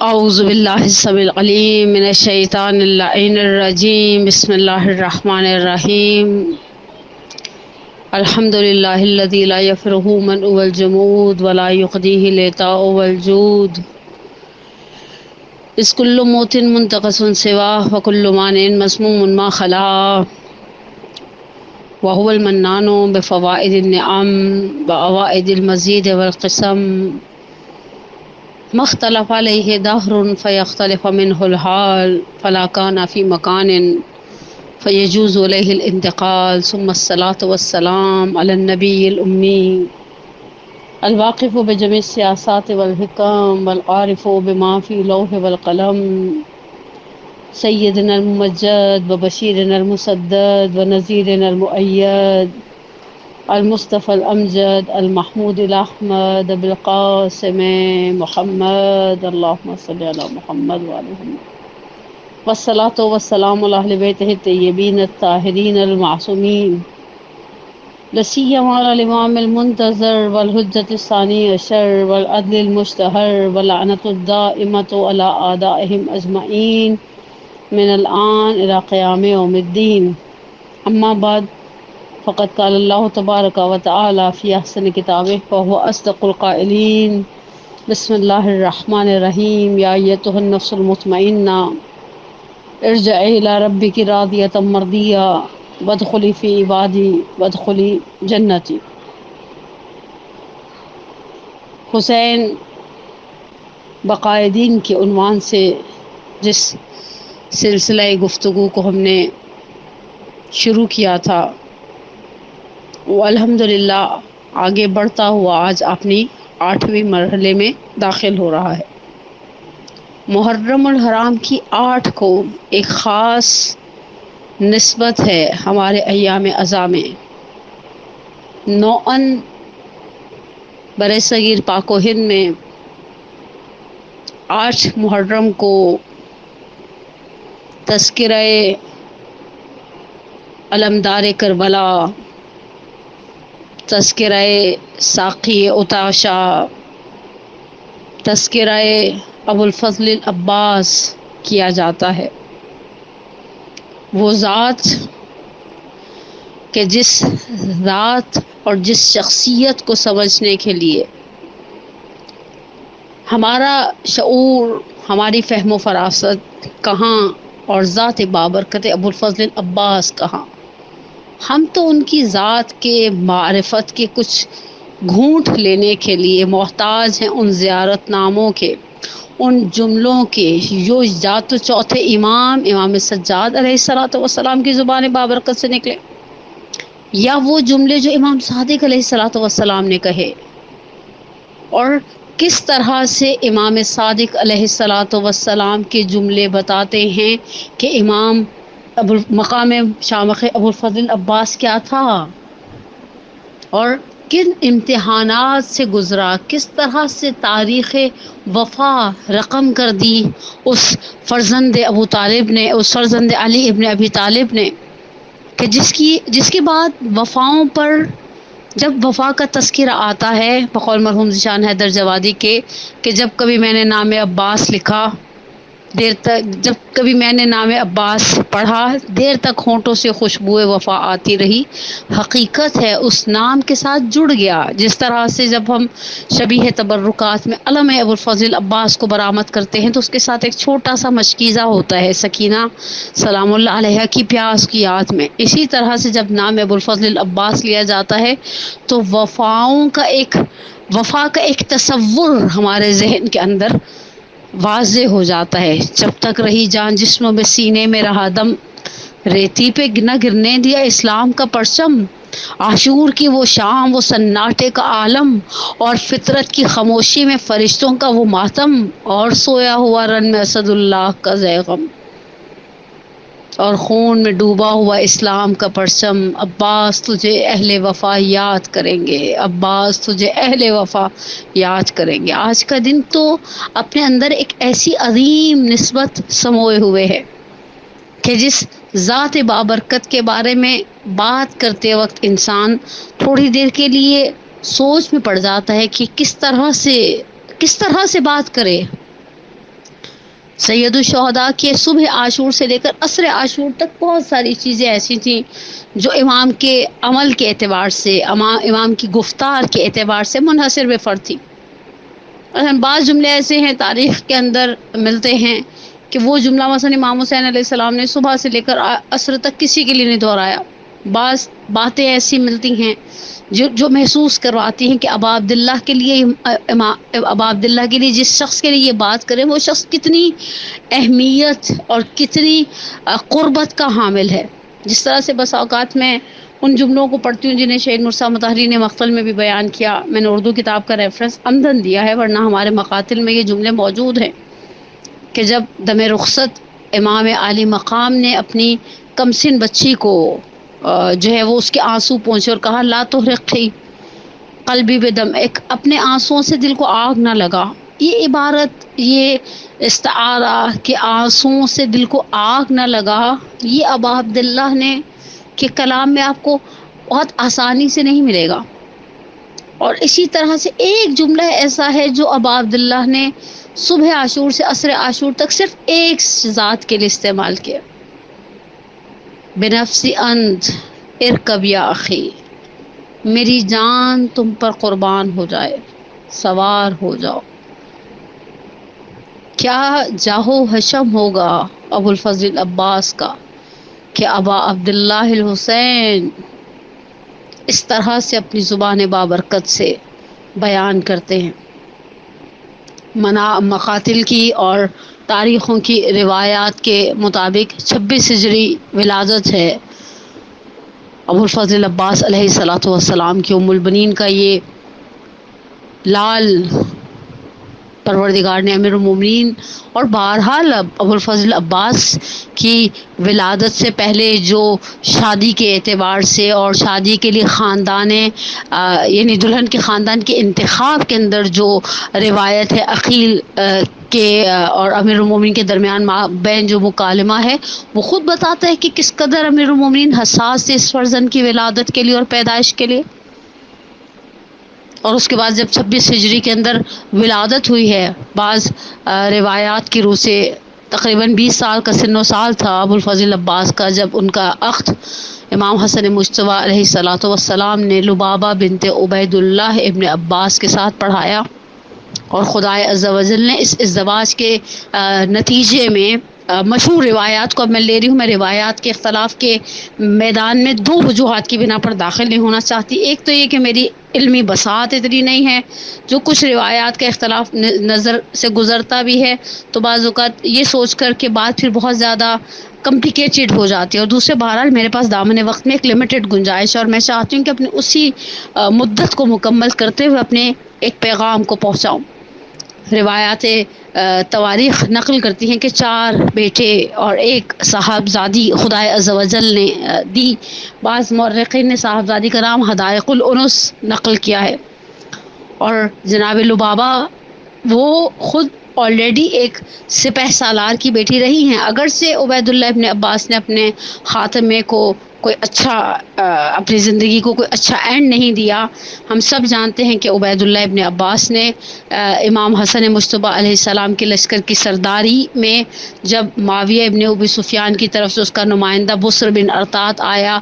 اعوذ باللہ السمیع العلیم من الشیطان اللعین الرجیم بسم اللہ الرحمن الرحیم الحمد للہ الذی لا یفرہ من الجمود ولا یقدیہ لیتاء والجود اذ کل موت منتقص سواہ وکل مانع مسموم ما خلا وهو المنان بفوائد النعم وأوائد المزید والقسم ما اختلف علیہ دہر فیختلف منہ الحال فلا کان فی مکان فیجوز علیہ الانتقال ثم الصلاة والسلام علی النبی الأمی الواقف بجميع السیاسات والحکم والعارف بما فی لوح والقلم سیدنا الممجد وبشیرنا المسدد ونذیرنا المؤید المصطفى الأمجد المحمود الأحمد بالقاسم محمد اللهم صل على محمد وعلى محمد والصلاة والسلام على أهل بيته الطيبين الطاهرين المعصومين لا سيما على الإمام المنتظر والحجة الثاني عشر والعدل المشتهر واللعنة الدائمة على أعدائهم أجمعين من الآن إلى قيام يوم الدين أما بعد فقد قال اللہ تبارک و تعالی فی احسن کتابہ وهو اصدق القائلین بسم اللہ الرحمن الرحیم یا ایتها النفس المطمئنہ ارجعی الی ربک راضیۃ مرضیہ وادخلی فی عبادی وادخلی جنتی۔ حسین بقائے دین کے عنوان سے جس سلسلہ گفتگو کو ہم نے شروع کیا تھا وہ الحمدللہ آگے بڑھتا ہوا آج اپنی 8ویں مرحلے میں داخل ہو رہا ہے۔ محرم الحرام کی 8 کو ایک خاص نسبت ہے ہمارے ایام ازاں میں۔ نوعاً برصغیر پاک و ہند میں 8 محرم کو تذکرہ علمدار کربلا، تذکرہ ساقی اتاشا، تذکرہ ابو الفضل العباس کیا جاتا ہے۔ وہ ذات کہ جس ذات اور جس شخصیت کو سمجھنے کے لیے ہمارا شعور، ہماری فہم و فراست کہاں اور ذات بابرکت ابو الفضل العباس کہاں۔ ہم تو ان کی ذات کے معرفت کے کچھ گھونٹ لینے کے لیے محتاج ہیں ان زیارت ناموں کے، ان جملوں کے جو یا تو چوتھے امام سجاد علیہ السلام کی زبان بابرکت سے نکلے، یا وہ جملے جو امام صادق علیہ السلام نے کہے، اور کس طرح سے امام صادق علیہ السلام کے جملے بتاتے ہیں کہ امام مقام شامخ ابو الفضل عباس کیا تھا اور کن امتحانات سے گزرا، کس طرح سے تاریخ وفا رقم کر دی اس فرزند ابو طالب نے، اس فرزند علی ابن ابی طالب نے، کہ جس کے بعد وفاؤں پر جب وفا کا تذکرہ آتا ہے بقول مرحوم ذیشان حیدر جوادی کے کہ جب کبھی میں نے نام عباس لکھا، دیر تک جب کبھی میں نے نام عباس پڑھا، دیر تک ہونٹوں سے خوشبو وفا آتی رہی۔ حقیقت ہے اس نام کے ساتھ جڑ گیا۔ جس طرح سے جب ہم شبیہ تبرکات میں علم ابو الفضل عباس کو برآمد کرتے ہیں تو اس کے ساتھ ایک چھوٹا سا مشکیزہ ہوتا ہے سکینہ سلام اللہ علیہ کی پیاس کی یاد میں۔ اسی طرح سے جب نام ابو الفضل عباس لیا جاتا ہے تو وفا کا ایک تصور ہمارے ذہن کے اندر واضح ہو جاتا ہے۔ جب تک رہی جان جسم میں سینے میں رہا دم، ریتی پہ نہ گرنے دیا اسلام کا پرچم، عاشور کی وہ شام، وہ سناٹے کا عالم، اور فطرت کی خاموشی میں فرشتوں کا وہ ماتم، اور سویا ہوا رن میں اسد اللہ کا زیغم، اور خون میں ڈوبا ہوا اسلام کا پرچم۔ عباس تجھے اہل وفا یاد کریں گے، عباس تجھے اہل وفا یاد کریں گے۔ آج کا دن تو اپنے اندر ایک ایسی عظیم نسبت سموئے ہوئے ہے کہ جس ذات بابرکت کے بارے میں بات کرتے وقت انسان تھوڑی دیر کے لیے سوچ میں پڑ جاتا ہے کہ کس طرح سے بات کرے۔ سید الشہداء کے صبح عاشور سے لے کر عصر عاشور تک بہت ساری چیزیں ایسی تھیں جو امام کے عمل کے اعتبار سے، امام کی گفتار کے اعتبار سے منحصر بے فرد تھی۔ مثلا بعض جملے ایسے ہیں تاریخ کے اندر ملتے ہیں کہ وہ جملہ مثلا امام حسین علیہ السلام نے صبح سے لے کر عصر تک کسی کے لیے نہیں دہرایا۔ بعض باتیں ایسی ملتی ہیں جو محسوس کرواتی ہیں کہ ابا عبداللہ کے لیے، ابا عبداللہ کے لیے جس شخص کے لیے یہ بات کریں وہ شخص کتنی اہمیت اور کتنی قربت کا حامل ہے۔ جس طرح سے بس اوقات میں ان جملوں کو پڑھتی ہوں جنہیں شہید مرتضیٰ مطہری نے مقتل میں بھی بیان کیا۔ میں نے اردو کتاب کا ریفرنس عمدن دیا ہے، ورنہ ہمارے مقاتل میں یہ جملے موجود ہیں کہ جب دم رخصت امام عالی مقام نے اپنی کمسن بچی کو جو ہے وہ اس کے آنسو پہنچے اور کہا لا تحرقی قلبی بدم، ایک اپنے آنسوؤں سے دل کو آگ نہ لگا۔ یہ عبارت، یہ استعارہ کہ آنسوؤں سے دل کو آگ نہ لگا، یہ ابا عبداللہ نے کے کلام میں آپ کو بہت آسانی سے نہیں ملے گا۔ اور اسی طرح سے ایک جملہ ایسا ہے جو ابا عبداللہ نے صبح عاشور سے عصر عاشور تک صرف ایک ذات کے لیے استعمال کیا، بنفسی انت ارکب یا اخی، میری جان تم پر قربان ہو جائے، سوار ہو جاؤ۔ کیا جاہو حشم ہوگا ابو الفضل عباس کا کہ ابا عبداللہ الحسین اس طرح سے اپنی زبان بابرکت سے بیان کرتے ہیں۔ مقاتل کی اور تاریخوں کی روایات کے مطابق 26 ہجری ولادت ہے ابو الفضل عباس علیہ الصلوۃ والسلام کی۔ ام البنین کا یہ لال پروردگار نے امیر المومنین، اور بہرحال ابو الفضل عباس کی ولادت سے پہلے جو شادی کے اعتبار سے اور شادی کے لیے خاندان یعنی دلہن کے خاندان کے انتخاب کے اندر جو روایت ہے عقیل کے اور امیر المومنین کے درمیان بین جو مکالمہ ہے، وہ خود بتاتا ہے کہ کس قدر امیر المومنین حساس تھے اس فرزند کی ولادت کے لیے اور پیدائش کے لیے۔ اور اس کے بعد جب 26 ہجری کے اندر ولادت ہوئی ہے، بعض روایات کی روح سے تقریباً 20 سال کا سن و سال تھا ابو الفضل عباس کا جب ان کا اخت امام حسن مجتبیٰ علیہ الصلوۃ والسلام نے لبابہ بنت عبید اللہ ابن عباس کے ساتھ پڑھایا، اور خدائے عز و جل نے اس ازدواج کے نتیجے میں مشہور روایات کو اب میں لے رہی ہوں، میں روایات کے اختلاف کے میدان میں دو وجوہات کی بنا پر داخل نہیں ہونا چاہتی۔ ایک تو یہ کہ میری علمی بساط اتنی نہیں ہے، جو کچھ روایات کا اختلاف نظر سے گزرتا بھی ہے تو بعض اوقات یہ سوچ کر کہ بات پھر بہت زیادہ کمپلیکیٹڈ ہو جاتی ہے، اور دوسرے بہرحال میرے پاس دامن وقت میں ایک لمیٹڈ گنجائش ہے، اور میں چاہتی ہوں کہ اپنے اسی مدت کو مکمل کرتے ہوئے اپنے ایک پیغام کو پہنچاؤں۔ روایات تواریخ نقل کرتی ہیں کہ 4 بیٹے اور 1 صاحبزادی خدائے عز و جل نے دی۔ بعض مورخین نے صاحبزادی کا نام حدائق الانس نقل کیا ہے، اور جناب لبابہ وہ خود آلریڈی ایک سپہ سالار کی بیٹی رہی ہیں، اگرچہ عبید اللہ ابن عباس نے اپنے خاتمے کو کوئی اچھا اپنی زندگی کو کوئی اچھا اینڈ نہیں دیا۔ ہم سب جانتے ہیں کہ عبید اللہ ابن عباس نے امام حسن مجتبیٰ علیہ السلام کے لشکر کی سرداری میں جب معاویہ ابن ابی سفیان کی طرف سے اس کا نمائندہ بصر بن ارطاط آیا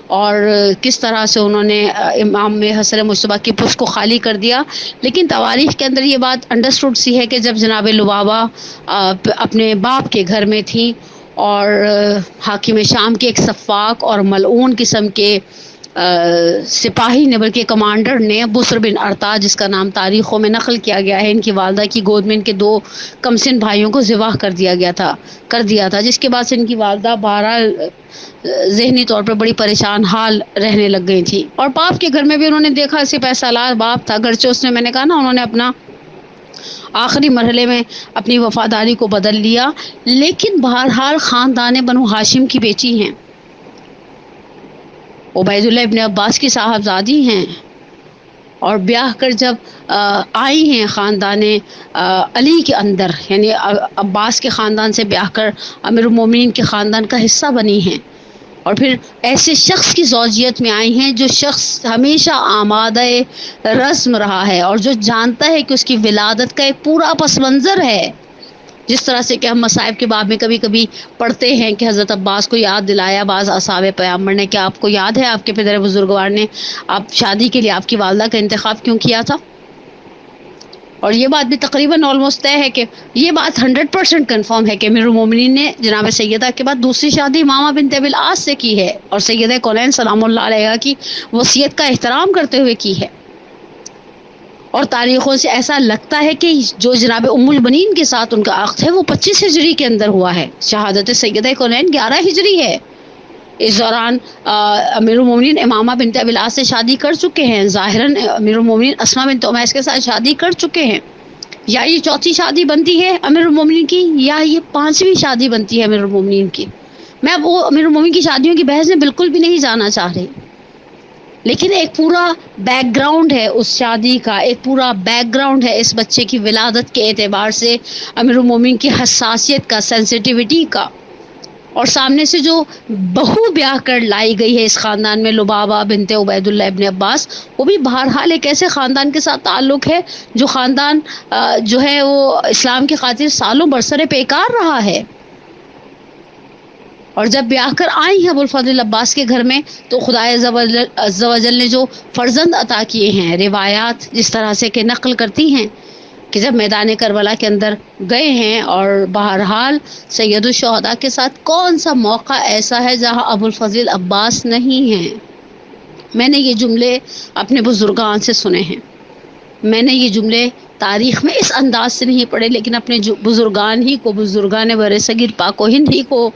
اور کس طرح سے انہوں نے امام حسن مجتبیٰ کی پشت کو خالی کر دیا، لیکن تواریخ کے اندر یہ بات انڈرسٹوڈ سی ہے کہ جب جناب لبابہ اپنے باپ کے گھر میں تھیں اور حاکم شام کے ایک سفاک اور ملعون قسم کے سپاہی نے بلکہ کمانڈر نے بصر بن ارطاط، جس کا نام تاریخوں میں نقل کیا گیا ہے، ان کی والدہ کی گود میں ان کے 2 کمسن بھائیوں کو ذبح کر دیا تھا، جس کے بعد سے ان کی والدہ بہرحال ذہنی طور پر بڑی پریشان حال رہنے لگ گئی تھی، اور باپ کے گھر میں بھی انہوں نے دیکھا سپہ سالار باپ تھا، اگرچہ اس نے، میں نے کہا نا، انہوں نے اپنا آخری مرحلے میں اپنی وفاداری کو بدل لیا، لیکن بہرحال خاندان بنو ہاشم کی بیٹی ہیں، عبید اللہ ابن عباس کی صاحبزادی ہیں، اور بیاہ کر جب آئی ہیں خاندان علی کے اندر، یعنی عباس کے خاندان سے بیاہ کر امیر المومنین کے خاندان کا حصہ بنی ہیں، اور پھر ایسے شخص کی زوجیت میں آئی ہیں جو شخص ہمیشہ آمادہ رسم رہا ہے اور جو جانتا ہے کہ اس کی ولادت کا ایک پورا پس منظر ہے، جس طرح سے کہ ہم مصائب کے باب میں کبھی کبھی پڑھتے ہیں کہ حضرت عباس کو یاد دلایا بعض اصحاب پیغمبر نے کہ آپ کو یاد ہے آپ کے پدر بزرگوار نے آپ شادی کے لیے آپ کی والدہ کا انتخاب کیوں کیا تھا. اور یہ بات بھی تقریباً آلموسٹ طے ہے کہ یہ بات 100% کنفرم ہے کہ امیر المومنین نے جناب سیدہ کے بعد دوسری شادی امامہ بنت ابی العاص سے کی ہے اور سیدہ کونین سلام اللہ علیہا کی وصیت کا احترام کرتے ہوئے کی ہے. اور تاریخوں سے ایسا لگتا ہے کہ جو جناب ام البنین کے ساتھ ان کا عقد ہے وہ 25 ہجری کے اندر ہوا ہے. شہادت سیدہ کونین 11 ہجری ہے. اس دوران امیر المومنین امامہ بنت ابی العاص سے شادی کر چکے ہیں. ظاہراً امیر المومنین اسماء بنت امیس کے ساتھ شادی کر چکے ہیں. یا یہ چوتھی شادی بنتی ہے امیر المومنین کی یا یہ 5ویں شادی بنتی ہے امیر المومنین کی. میں اب وہ امیر المومنین کی شادیوں کی بحث میں بالکل بھی نہیں جانا چاہ رہی، لیکن ایک پورا بیک گراؤنڈ ہے اس شادی کا، ایک پورا بیک گراؤنڈ ہے اس بچے کی ولادت کے اعتبار سے امیر المومنین کی حساسیت کا، سینسیٹیوٹی کا. اور سامنے سے جو بہو بیاہ کر لائی گئی ہے اس خاندان میں لبابہ بنت عبید اللہ ابن عباس، وہ بھی بہرحال ایک ایسے خاندان کے ساتھ تعلق ہے جو خاندان جو ہے وہ اسلام کی خاطر سالوں برسر پیکار رہا ہے. اور جب بیاہ کر آئی ہیں ابوالفضل عباس کے گھر میں تو خدا عز و جل نے جو فرزند عطا کیے ہیں، روایات جس طرح سے کہ نقل کرتی ہیں کہ جب میدان کربلا کے اندر گئے ہیں اور بہرحال سید الشہداء کے ساتھ کون سا موقع ایسا ہے جہاں ابوالفضل عباس نہیں ہیں. میں نے یہ جملے اپنے بزرگان سے سنے ہیں، میں نے یہ جملے تاریخ میں اس انداز سے نہیں پڑھے، لیکن اپنے بزرگان ہی کو، بزرگان بر صغیر پاک و ہند ہی کو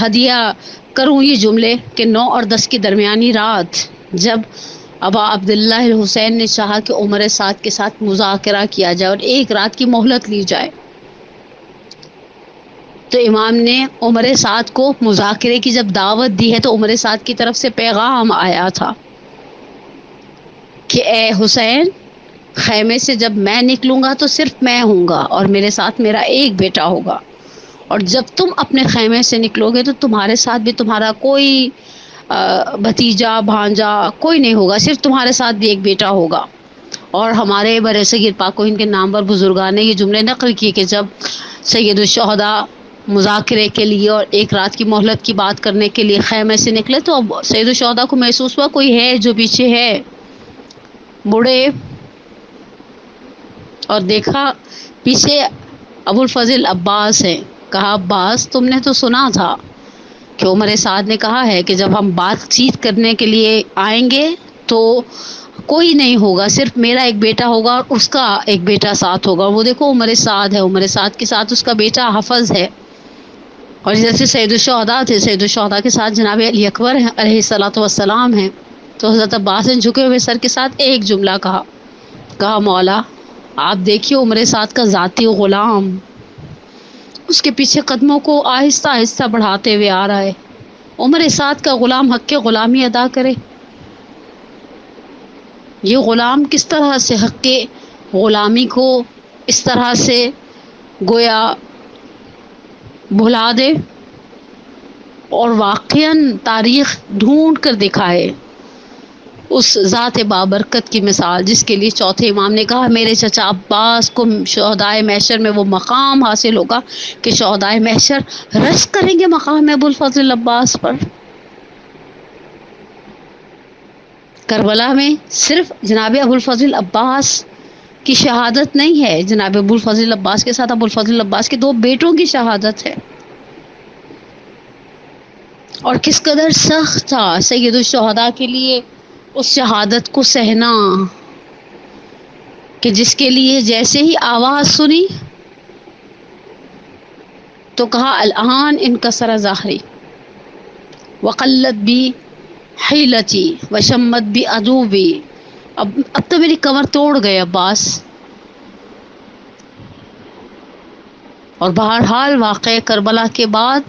ہدیہ کروں یہ جملے کہ 9 اور 10 کی درمیانی رات جب ابا عبداللہ الحسین نے چاہا کہ عمر سعد کے ساتھ مذاکرہ کیا جائے اور ایک رات کی مہلت لی جائے، تو امام نے عمر سعد کو مذاکرے کی جب دعوت دی ہے تو عمر سعد کی طرف سے پیغام آیا تھا کہ اے حسین، خیمے سے جب میں نکلوں گا تو صرف میں ہوں گا اور میرے ساتھ میرا ایک بیٹا ہوگا، اور جب تم اپنے خیمے سے نکلو گے تو تمہارے ساتھ بھی تمہارا کوئی بھتیجا بھانجا کوئی نہیں ہوگا، صرف تمہارے ساتھ بھی ایک بیٹا ہوگا. اور ہمارے برصغیر پاک و ہند کے نامور بزرگان نے یہ جملے نقل کیے کہ جب سید الشہداء مذاکرے کے لیے اور ایک رات کی مہلت کی بات کرنے کے لیے خیمے سے نکلے تو اب سید الشہداء کو محسوس ہوا کوئی ہے جو پیچھے ہے. مڑے اور دیکھا پیچھے ابوالفضل عباس ہیں. کہا عباس، تم نے تو سنا تھا کہ عمر سعد نے کہا ہے کہ جب ہم بات چیت کرنے کے لیے آئیں گے تو کوئی نہیں ہوگا، صرف میرا ایک بیٹا ہوگا اور اس کا ایک بیٹا ساتھ ہوگا. وہ دیکھو عمر سعد ہے، عمر سعد کے ساتھ اس کا بیٹا حفظ ہے. اور جیسے سید الشہداء تھے، سید الشہداء کے ساتھ جناب علی اکبر علیہ الصلوۃ والسلام ہیں. تو حضرت عباس نے جھکے ہوئے سر کے ساتھ ایک جملہ کہا مولا آپ دیکھیے عمر سعد کا ذاتی غلام اس کے پیچھے قدموں کو آہستہ آہستہ بڑھاتے ہوئے آ رہا ہے. عمر سعد کا غلام حق کے غلامی ادا کرے. یہ غلام کس طرح سے حق کے غلامی کو اس طرح سے گویا بھلا دے اور واقعاً تاریخ ڈھونڈ کر دکھائے اس ذات بابرکت کی مثال جس کے لیے چوتھے امام نے کہا میرے چچا عباس کو شہدائے محشر میں وہ مقام حاصل ہوگا کہ شہدائے محشر رشک کریں گے مقام ابوالفضل عباس پر. کربلا میں صرف جناب ابوالفضل عباس کی شہادت نہیں ہے، جناب ابوالفضل عباس کے ساتھ ابوالفضل عباس کے 2 بیٹوں کی شہادت ہے. اور کس قدر سخت تھا سید الشہداء کے لیے اس شہادت کو سہنا کہ جس کے لیے جیسے ہی آواز سنی تو کہا الآن انکسر ظہری وقلت بی حیلتی وشمت بی عدوبی، اب تو میری کمر توڑ گئے عباس. اور بہرحال واقعہ کربلا کے بعد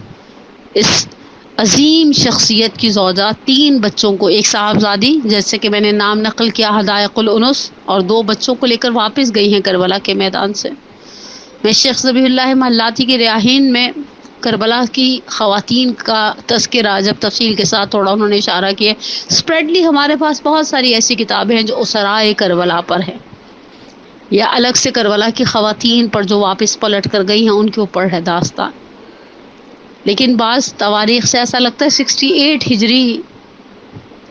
اس عظیم شخصیت کی زوجہ 3 بچوں کو، ایک صاحبزادی جیسے کہ میں نے نام نقل کیا حدائق الانس، اور 2 بچوں کو لے کر واپس گئی ہیں کربلا کے میدان سے. میں شیخ ذبیح اللہ محلاتی کے ریاحین میں کربلا کی خواتین کا تذکرہ جب تفصیل کے ساتھ تھوڑا انہوں نے اشارہ کیا. اسپریڈلی ہمارے پاس بہت ساری ایسی کتابیں ہیں جو اسرائے کربلا پر ہیں. یا الگ سے کربلا کی خواتین پر جو واپس پلٹ کر گئی ہیں ان کے اوپر ہے داستان. لیکن بعض تواریخ سے ایسا لگتا ہے 68 ہجری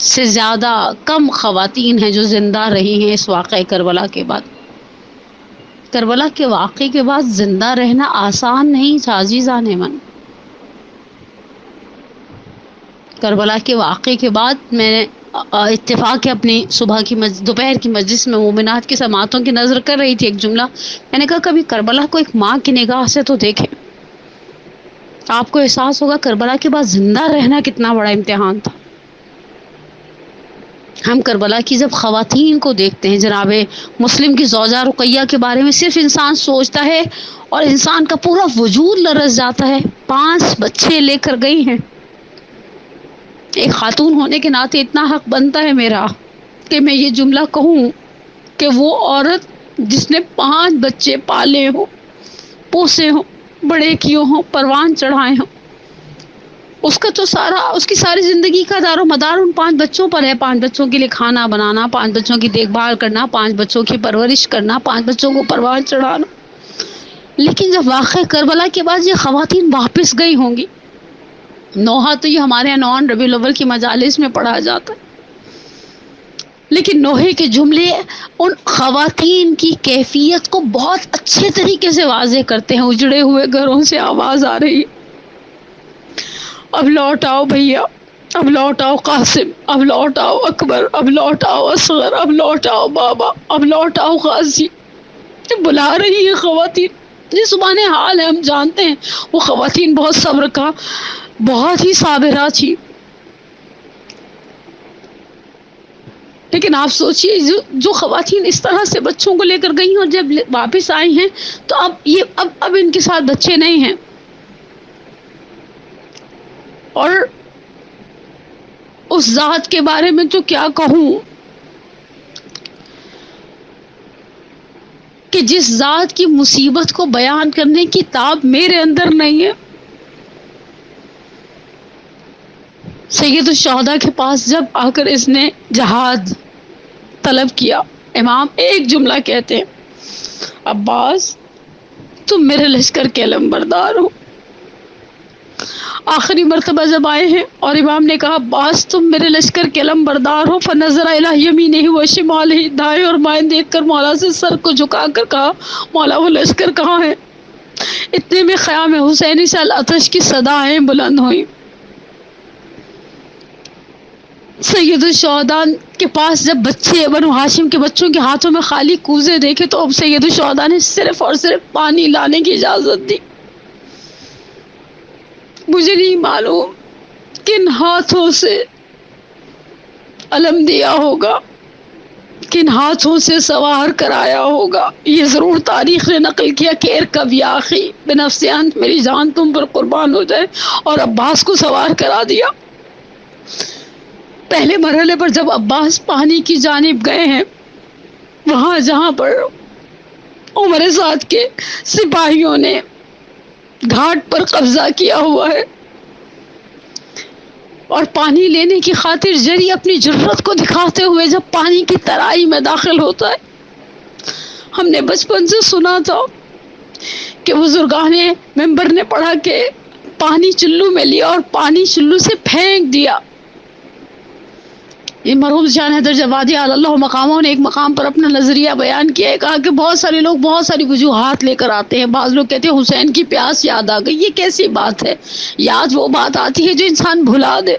سے زیادہ کم خواتین ہیں جو زندہ رہی ہیں اس واقعہ کربلا کے بعد. کربلا کے واقعے کے بعد زندہ رہنا آسان نہیں تھا عزیزان من. کربلا کے واقعے کے بعد میں نے اتفاق کے اپنی صبح کی دوپہر کی مجلس میں مومنات کی سماعتوں کی نظر کر رہی تھی. ایک جملہ میں نے کہا کبھی کربلا کو ایک ماں کی نگاہ سے تو دیکھیں. آپ کو احساس ہوگا کربلا کے بعد زندہ رہنا کتنا بڑا امتحان تھا. ہم کربلا کی جب خواتین کو دیکھتے ہیں، جناب مسلم کی زوجہ رقیہ کے بارے میں صرف انسان سوچتا ہے اور انسان کا پورا وجود لرز جاتا ہے. 5 بچے لے کر گئی ہیں. ایک خاتون ہونے کے ناطے اتنا حق بنتا ہے میرا کہ میں یہ جملہ کہوں کہ وہ عورت جس نے 5 بچے پالے ہوں، پوسے ہوں، بڑے کیے ہوں، پروان چڑھائے ہوں، اس کا تو اس کی ساری زندگی کا دار و مدار ان 5 بچوں پر ہے. 5 بچوں کے لیے کھانا بنانا، 5 بچوں کی دیکھ بھال کرنا، 5 بچوں کی پرورش کرنا، 5 بچوں کو پروان چڑھانا. لیکن جب واقعہ کربلا کے بعد یہ خواتین واپس گئی ہوں گی، نوحہ تو یہ ہمارے یہاں 9 ربیع الاول کی مجالس میں پڑھا جاتا ہے، لیکن نوحے کے جملے ان خواتین کی کیفیت کو بہت اچھے طریقے سے واضح کرتے ہیں. اجڑے ہوئے گھروں سے آواز آ رہی ہے، اب لوٹ آؤ بھیا، اب لوٹ آؤ قاسم، اب لوٹ آؤ اکبر، اب لوٹ آؤ اصغر، اب لوٹ آؤ بابا، اب لوٹ آؤ غازی. بلا رہی ہے خواتین. یہ زبان حال ہے، ہم جانتے ہیں وہ خواتین بہت صبر کا، بہت ہی صابرہ تھی. لیکن آپ سوچئے جو خواتین اس طرح سے بچوں کو لے کر گئی ہیں اور جب واپس آئی ہیں تو اب ان کے ساتھ بچے نہیں ہیں. اور اس ذات کے بارے میں تو کیا کہوں کہ جس ذات کی مصیبت کو بیان کرنے کی تاب میرے اندر نہیں ہے. سید الشہداء کے پاس جب آ کر اس نے جہاد طلب کیا، امام ایک جملہ کہتے ہیں، عباس تم میرے لشکر کے علمبردار ہو. آخری مرتبہ جب آئے ہیں اور امام نے کہا عباس تم میرے لشکر کے علمبردار ہو، فنظر الی یمینہ و شمالہ، دائیں اور بائیں دیکھ کر مولا سے سر کو جھکا کر کہا مولا وہ لشکر کہاں ہے؟ اتنے میں خیام حسینی سے العطش کی صدایں بلند ہوئیں. سید الشہداء کے پاس جب بچے بنو ہاشم کے بچوں کے ہاتھوں میں خالی کوزے دیکھے تو اب سید الشہداء نے صرف اور صرف پانی لانے کی اجازت دی. مجھے نہیں معلوم کن ہاتھوں سے علم دیا ہوگا، کن ہاتھوں سے سوار کرایا ہوگا. یہ ضرور تاریخ نے نقل کیا کہ ارکب یا اخی بنفس انت، میری جان تم پر قربان ہو جائے، اور عباس کو سوار کرا دیا. پہلے مرحلے پر جب عباس پانی کی جانب گئے ہیں، وہاں جہاں پر عمر سعد کے سپاہیوں نے گھاٹ پر قبضہ کیا ہوا ہے اور پانی لینے کی خاطر جری اپنی جرت کو دکھاتے ہوئے جب پانی کی ترائی میں داخل ہوتا ہے. ہم نے بچپن سے سنا تھا کہ بزرگان ممبر نے پڑھا کہ پانی چلو میں لیا اور پانی چلو سے پھینک دیا. یہ مرحوم شان حیدر جوادی علی اللہ مقاموں نے ایک مقام پر اپنا نظریہ بیان کیا ہے. کہا کہ بہت سارے لوگ بہت ساری وجوہات لے کر آتے ہیں. بعض لوگ کہتے ہیں حسین کی پیاس یاد آ گئی. یہ کیسی بات ہے؟ یاد وہ بات آتی ہے جو انسان بھلا دے.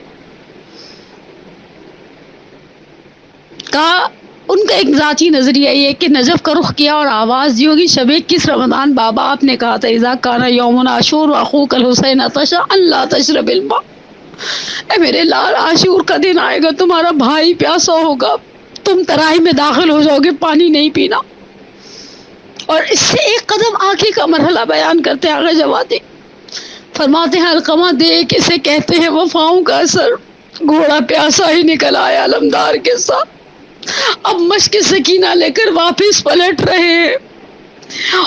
کہا ان کا ایک ذاتی نظریہ یہ کہ نجف کا رخ کیا اور آواز دی ہوگی شب 21 رمضان. بابا آپ نے کہا تھا اذا کان یوم عاشور واخوک الحسین عطشا ان لا تشرب الماء، اے میرے لال عاشور کا دن آئے گا، تمہارا بھائی پیاسا ہوگا، تم ترائی میں داخل ہو جاؤ گے، پانی نہیں پینا. اور اس سے ایک قدم آگے کا مرحلہ بیان کرتے ہیں آغا جوادی. فرماتے ہیں علقمہ دیکھ اسے کہتے ہیں وفاؤں کا اثر. گھوڑا پیاسا ہی نکل آیا علمدار کے ساتھ. اب مشق سکینہ لے کر واپس پلٹ رہے ہیں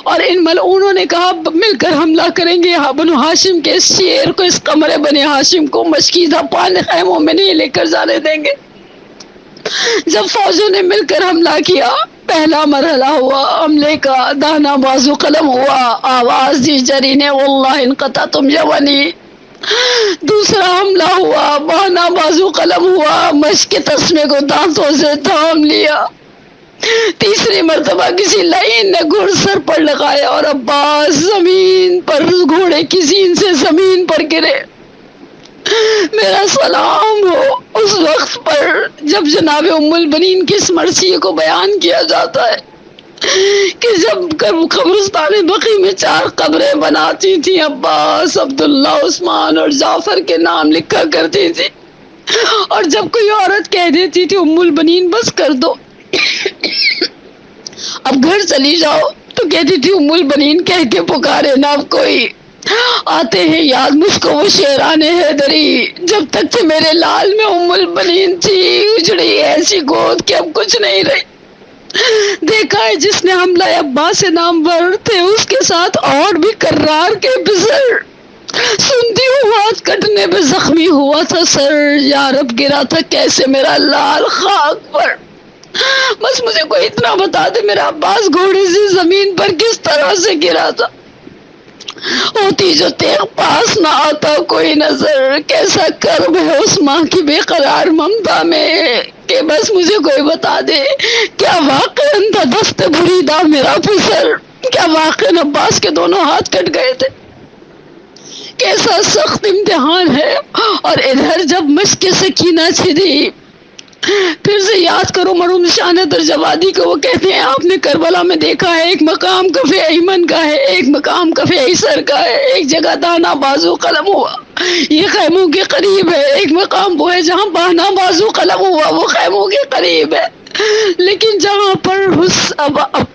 اور ان ملعونوں نے کہا مل کر حملہ کریں گے یہاں بنو ہاشم کے اس شیر کو، اس قمر بنی ہاشم کو مشکیزہ پانے خیموں میں نہیں لے کر جانے دیں گے. جب فوجوں نے مل کر حملہ کیا پہلا مرحلہ ہوا حملے کا، دانا بازو قلم ہوا، آواز دی جری نے واللہ انقطع تم یونی۔ دوسرا حملہ ہوا، بہنا بازو قلم ہوا، مشق کے تسمے کو دانتوں سے تھام لیا۔ تیسری مرتبہ کسی لعین نے گھڑ سر پر لگایا اور عباس زمین پر گھوڑے کی سین سے زمین پر گرے۔ میرا سلام ہو اس وقت پر جب جناب ام البنین کی اس مرثیے کو بیان کیا جاتا ہے کہ جب قبرستان بقیع میں 4 قبریں بناتی تھی، عباس، عبداللہ، عثمان اور جعفر کے نام لکھا کرتی تھی، اور جب کوئی عورت کہہ دیتی تھی ام البنین بس کر دو اب گھر چلی جاؤ، تو کہتی تھی ام البنین کہہ کے پکارے نہ اب کوئی۔ آتے ہیں یاد مجھ کو وہ شیران حیدری، جب تک کہ میرے لال میں ام البنین تھی، اجڑی ایسی گود کہ اب کچھ نہیں رہی۔ دیکھا ہے جس نے حملہ عباس نامور تھے اس کے ساتھ اور بھی کرار کے بزر، سنتی ہوں ہاتھ کٹنے پہ زخمی ہوا تھا سر، یا رب گرا تھا کیسے میرا لال خاک پر۔ بس مجھے کوئی اتنا بتا دے میرا عباس گھوڑے سے زمین پر کس طرح سے گرا تھا، ہوتی جو تیغ پاس نہ آتا کوئی نظر، کیسا کرب ہے اس ماں کی بے قرار ممتا میں کہ بس مجھے کوئی بتا دے کیا واقعاً تھا دست بریدہ میرا پسر، کیا واقعاً عباس کے دونوں ہاتھ کٹ گئے تھے؟ کیسا سخت امتحان ہے۔ اور ادھر جب مشق سکینہ چھری، پھر سے یاد کرو مرحوم شان درجوادی کو، وہ کہتے ہیں آپ نے کربلا میں دیکھا ہے ایک مقام کف ایمن کا ہے، ایک مقام کف ایسر کا ہے، ایک جگہ دانا بازو قلم ہوا یہ خیموں کے قریب ہے، ایک مقام وہ ہے جہاں باہنا بازو قلم ہوا وہ خیموں کے قریب ہے، لیکن جہاں پر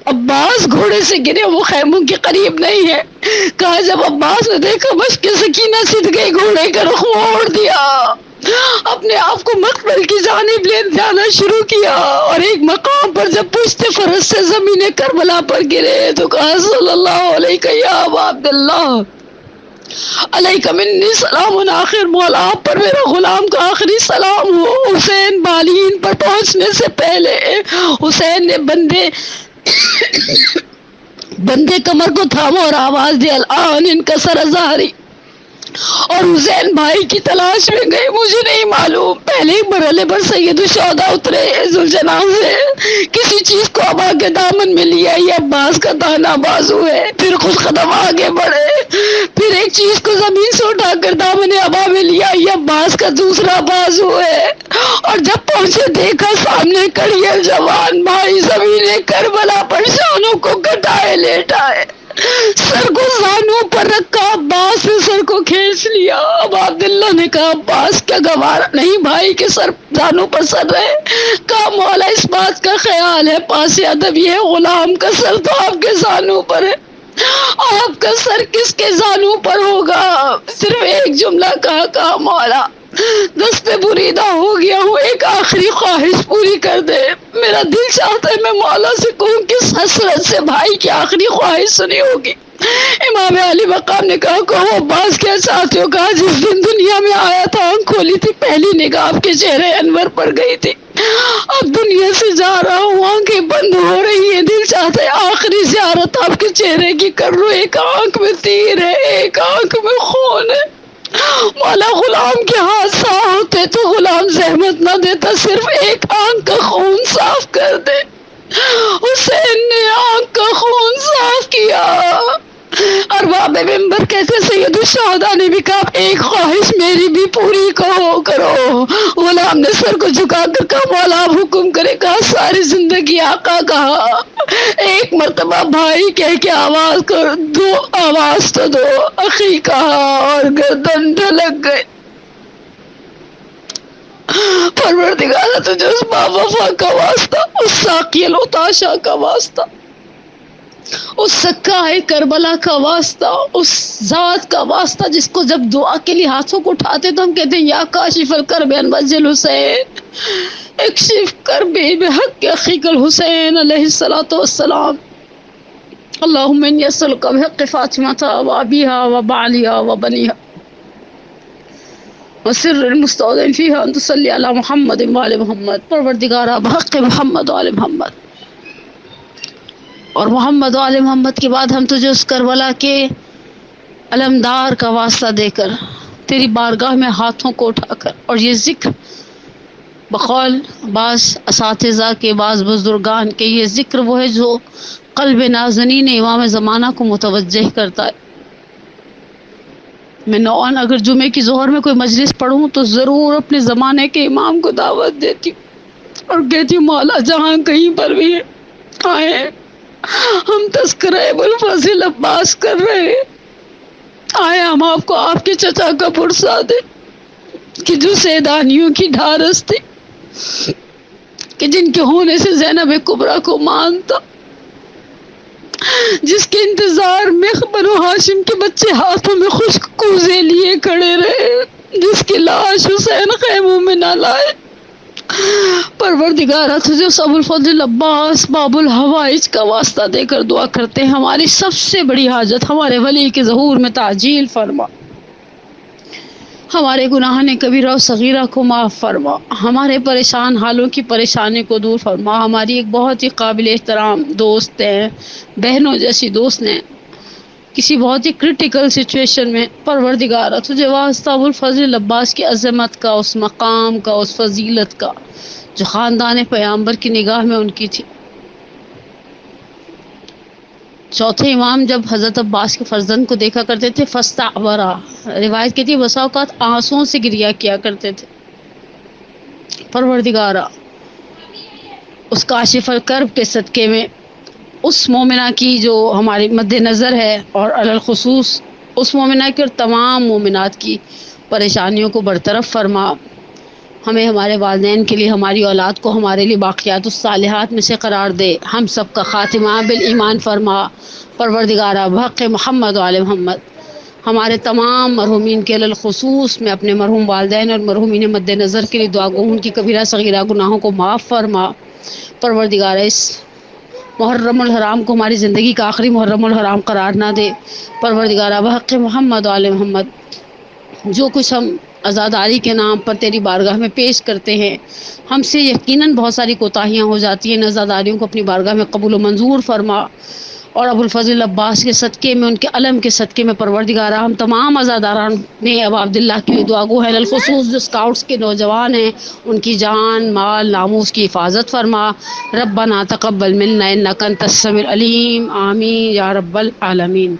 عباس گھوڑے سے گرے وہ خیموں کے قریب نہیں ہے۔ کہا جب عباس نے دیکھا مشق سکینہ سد گئی، گھوڑے کا رخ موڑ دیا، اپنے آپ کو مقبل کی جانب لے جانا شروع کیا، اور ایک مقام پر جب پشت فرس سے زمین کربلا پر گرے تو کہا صلی اللہ علیہ یا ابا عبداللہ علیہ منی سلام، آخر مولا آپ پر میرا غلام کا آخری سلام ہو۔ حسین بالین پر پہنچنے سے پہلے حسین نے بندے کمر کو تھاما اور آواز دی الان انکسر ظہری، اور حسین بھائی کی تلاش میں گئے۔ مجھے نہیں معلوم پہلے مرحلے پر سید الشہداء اترے ذوالجناح سے، کسی چیز کو ابا کے دامن میں لیا، یہ عباس کا دانا بازو ہے، پھر کچھ قدم آگے بڑھے، پھر ایک چیز کو زمین سے اٹھا کر دامن ابا میں لیا، یہ عباس کا دوسرا بازو ہے، اور جب پہنچے دیکھا سامنے کڑی جوان بھائی زمین کربلا پر شانوں کو کٹائے لیٹا ہے، سر کو زانوں پر رکھا، عباس نے سر کو کھینچ لیا۔ اب عبداللہ نے کہا عباس کیا گوارا نہیں بھائی کے سر زانوں پر سر رہے؟ کہا مولا اس بات کا خیال ہے، پاس ادب یہ ہے غلام کا سر تو آپ کے زانوں پر ہے، آپ کا سر کس کے زانوں پر ہوگا؟ صرف ایک جملہ کہا مولا دست بریدہ ہو گیا ہوں، ایک آخری خواہش پوری کر دے، میرا دل چاہتا ہے میں مولا سے کہوں کس حسرت سے بھائی کی آخری خواہش سنی ہوگی۔ امام علی مقام نے کہا کہو عباس کیا چاہتے ہو؟ کہا جس دن دنیا میں آیا تھا آنکھ کھولی تھی پہلی نگاہ آپ کے چہرے انور پر گئی تھی، اب دنیا سے جا رہا ہوں آنکھیں بند ہو رہی ہیں، دل چاہتا ہے آخری زیارت آپ کے چہرے کی کر لوں، ایک آنکھ میں تیر ہے ایک آنکھ میں خون ہے، مولا غلام کے ہاتھ صاف ہوتے تو غلام زحمت نہ دیتا، صرف ایک آنکھ کا خون صاف کر دے۔ حسین نے آنکھ کا خون صاف کیا، ارباب ممبر کہتے سید الشہداء نے بھی کہا ایک خواہش میری بھی پوری کرو۔ غلام نے سر کو جھکا کر کہا مولا آپ حکم کرے، کہا ساری زندگی آقا کہا، ایک مرتبہ بھائی کہہ کے آواز کر دو، آواز تو دو، اخی کہا اور گردن ڈھلک گئے۔ پروردگارہ تجھے اس باوفا کا واسطہ، اس ساقی العطاشا کا واسطہ، اس سکائے کربلا کا واسطہ، اس ذات کا واسطہ جس کو جب دعا کے لیے ہاتھوں کو اٹھاتے تو ہم کہتے ہیں یا کاشف الکرب عن وجه الحسین اکشف کربی بحق اخیک الحسین علیہ الصلوۃ والسلام، اللهم انی اسألک بحق فاطمہ وابیہا وبعلیہا وبنیہا وسر المستودع فیہا ان تصلی علی محمد وآل محمد، پروردگارہ بحق محمد وآل محمد اور محمد و آل محمد کے بعد ہم تجھے اس کربلا کے علمدار کا واسطہ دے کر تیری بارگاہ میں ہاتھوں کو اٹھا کر، اور یہ ذکر بقول بعض اساتذہ کے، بعض بزرگان کے، یہ ذکر وہ ہے جو قلب نازنین امام زمانہ کو متوجہ کرتا ہے۔ میں نوعاً اگر جمعے کی ظہر میں کوئی مجلس پڑھوں تو ضرور اپنے زمانے کے امام کو دعوت دیتی ہوں اور کہتی ہوں مولا جہاں کہیں پر بھی آئے ہم تذکرہ ابوالفضل عباس کر رہے ہیں، آئے ہم آپ کو آپ کے چچا کا پرسا دیں کہ جو سیدانیوں کی ڈھارس تھی، کہ جن کے ہونے سے زینب کبریٰ کو مانتا، جس کے انتظار میں بنو ہاشم کے بچے ہاتھوں میں خشک کوزے لیے کھڑے رہے، جس کی لاش حسین خیموں میں نہ لائے، پروردگارہ تجھے اس ابوالفضل عباس باب الحوائج کا واسطہ دے کر دعا کرتے ہیں، ہماری سب سے بڑی حاجت ہمارے ولی کے ظہور میں تعجیل فرما، ہمارے گناہ کبیرہ و صغیرہ کو معاف فرما، ہمارے پریشان حالوں کی پریشانی کو دور فرما۔ ہماری ایک بہت ہی قابل احترام دوست ہیں، بہنوں جیسی دوست نے کسی بہت ہی کرٹیکل سچویشن میں، پروردگارہ تجھے واسطہ ابوالفضل عباس کی عظمت کا، اس مقام کا، اس فضیلت کا جو خاندان پیامبر کی نگاہ میں ان کی تھی۔ چوتھے امام جب حضرت عباس کے فرزند کو دیکھا کرتے تھے فاستعبرا، روایت کہتی ہے بسا اوقات آنسوؤں سے گریا کیا کرتے تھے۔ پروردگارہ اس کاشف الکرب کے صدقے میں اس مومنہ کی جو ہماری مد نظر ہے، اور علی الخصوص اس مومنہ کی اور تمام مومنات کی پریشانیوں کو برطرف فرما، ہمیں ہمارے والدین کے لیے، ہماری اولاد کو ہمارے لیے باقیات الصالحات میں سے قرار دے، ہم سب کا خاتمہ بالایمان فرما۔ پروردگارہ بحق محمد و آل محمد ہمارے تمام مرحومین کے علی الخصوص میں اپنے مرحوم والدین اور مرحومین مد نظر کے لیے دعا گو، ان کی کبیرہ صغیرہ گناہوں کو معاف فرما۔ پروردگارہ اس محرم الحرام کو ہماری زندگی کا آخری محرم الحرام قرار نہ دے۔ پروردگارہ بحق محمد و آل محمد جو کچھ ہم عزاداری کے نام پر تیری بارگاہ میں پیش کرتے ہیں، ہم سے یقیناً بہت ساری کوتاہیاں ہو جاتی ہیں، ان عزاداریوں کو اپنی بارگاہ میں قبول و منظور فرما، اور ابوالفضل عباس کے صدقے میں، ان کے علم کے صدقے میں پروردگارہ ہم تمام عزاداران میں ابا عبداللہ کی دعا گو ہیں، الخصوص جو اسکاؤٹس کے نوجوان ہیں ان کی جان مال ناموس کی حفاظت فرما۔ ربنا تقبل منا انک انت السمیع العلیم، آمین یا رب العالمین۔